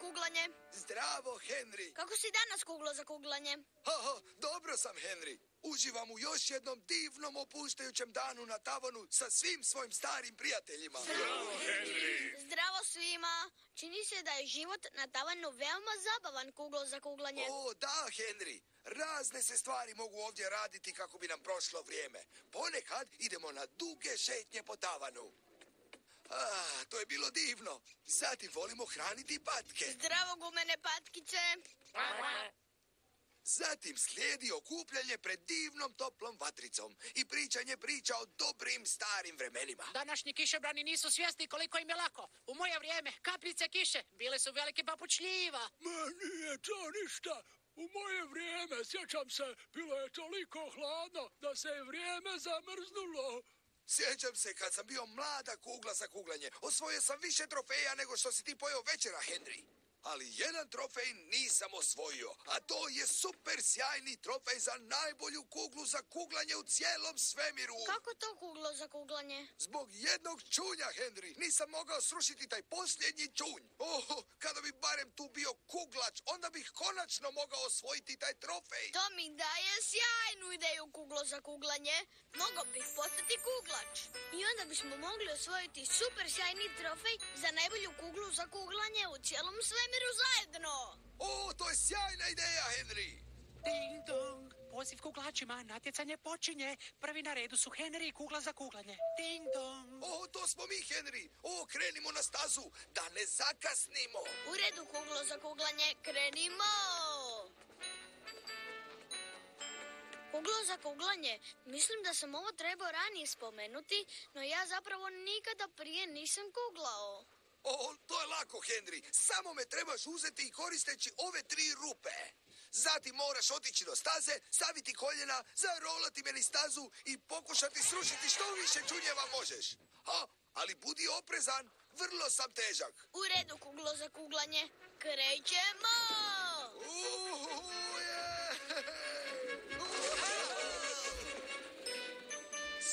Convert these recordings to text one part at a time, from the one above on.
kuglanje. Zdravo, Henry. Kako si danas kuglo za kuglanje? Dobro sam, Henry. Uživam u još jednom divnom opuštajućem danu na tavanu sa svim svojim starim prijateljima. Zdravo, Henry! Zdravo svima. Čini se da je život na tavanu veoma zabavan kuglo za kuglanje. O, da, Henry. Razne se stvari mogu ovdje raditi kako bi nam prošlo vrijeme. Ponekad idemo na duge šetnje po tavanu. To je bilo divno. Zatim volimo hraniti patke. Zdravo, gumene patkice. Zatim slijedi okupljanje pred divnom toplom vatricom i pričanje priča o dobrim starim vremenima. Današnji kišobrani nisu svjesni koliko im je lako. U moje vrijeme kapljice kiše bile su velike papučljiva. Ma nije to ništa. U moje vrijeme, sjećam se, bilo je toliko hladno da se je vrijeme zamrznulo. Sjećam se kad sam bio mlada kugla za kuglanje. Osvojio sam više trofeja nego što si ti pojeo večera, Henry. Ali jedan trofej nisam osvojio, a to je super sjajni trofej za najbolju kuglu za kuglanje u cijelom svemiru. Kako to kuglo za kuglanje? Zbog jednog čunja, Henry. Nisam mogao srušiti taj posljednji čunj. Kada bi barem tu bio kuglač, onda bih konačno mogao osvojiti taj trofej. To mi daje sjajnu ideju kuglo za kuglanje. Mogao bih postati kuglač. I onda bismo mogli osvojiti super sjajni trofej za najbolju kuglu za kuglanje u cijelom svemiru zajedno. To je sjajna ideja, Henry. Ding dong, poziv kuglačima, natjecanje počinje. Prvi na redu su Henry i kugla za kuglanje. Ding dong. To smo mi, Henry. Krenimo na stazu, da ne zakasnimo. U redu, kuglo za kuglanje, krenimo. Kuglo za kuglanje, mislim da sam ovo trebao ranije spomenuti, no ja zapravo nikada prije nisam kuglao. To je lako, Henry. Samo me trebaš uzeti i koristeći ove 3 rupe. Zatim moraš otići do staze, staviti koljena, zarolati me niz stazu i pokušati srušiti što više čunjeva možeš. Ali budi oprezan, vrlo sam težak. U redu, kuglo za kuglanje, krećemo!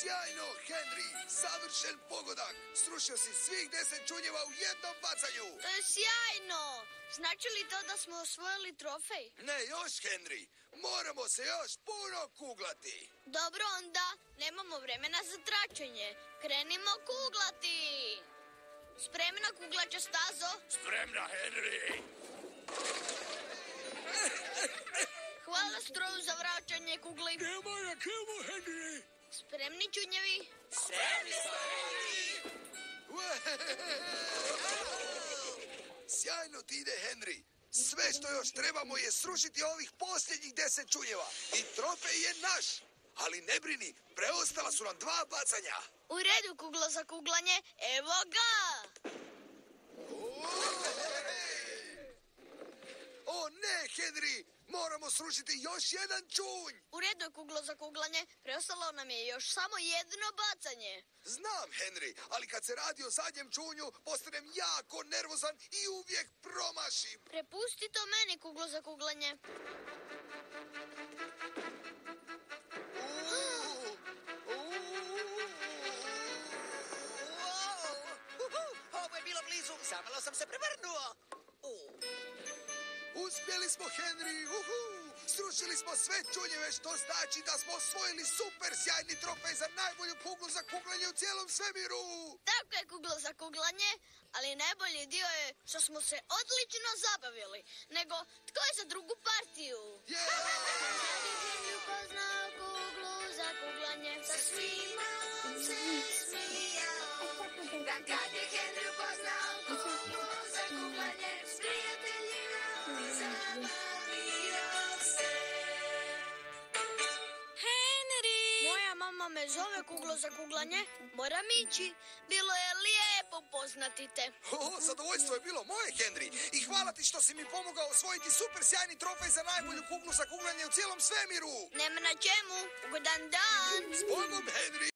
Sjajno, Henry, savršen pogodak. Srušio si svih 10 čunjeva u jednom bacanju. To je sjajno. Znači li to da smo osvojili trofej? Ne još, Henry. Moramo se još puno kuglati. Dobro, onda nemamo vremena za tračenje. Krenimo kuglati. Spremna, kuglača stazo? Spremna, Henry! Hvala stroju za vraćanje kugli. Nemoj na kimu, Henry! Spremni, čunjevi? Spremni smo, Henry! Sjajno ti ide, Henry. Sve što još trebamo je srušiti ovih posljednjih 10 čunjeva. I trofej je naš. Ali ne brini, preostala su nam 2 bacanja. U redu, kuglo za kuglanje, evo ga! Ne, Henry, moramo srušiti još jedan čunj. U redu, kuglo za kuglanje, preostalo nam je još samo jedno bacanje. Znam, Henry, ali kad se radi o zadnjem čunju, postanem jako nervozan i uvijek promašim. Prepusti to meni, kuglo za kuglanje. Ovo je bilo blizu, zamalo sam se prevrnuo. Uspjeli smo, Henry, Srušili smo sve čunjeve, što znači da smo osvojili super sjajni trofej za najbolju kuglu za kuglanje u cijelom svemiru. Tako je, kuglo za kuglanje, ali najbolji dio je što smo se odlično zabavili. Nego, tko je za drugu partiju? Henry upoznao kuglu za kuglanje, sa svima on se smijao. Dan kad je Henry upoznao kuglu za kuglanje, s prijateljima zabavio se. Henry! Moja mama me zove, kuglo za kuglanje, moram ići. Bilo je lijepo poznati te. Zadovoljstvo je bilo moje, Henry. I hvala ti što si mi pomogao osvojiti super sjajni trofej za najbolju kuglu za kuglanje u cijelom svemiru. Nema na čemu. Ugodan dan. S Bogom, Henry.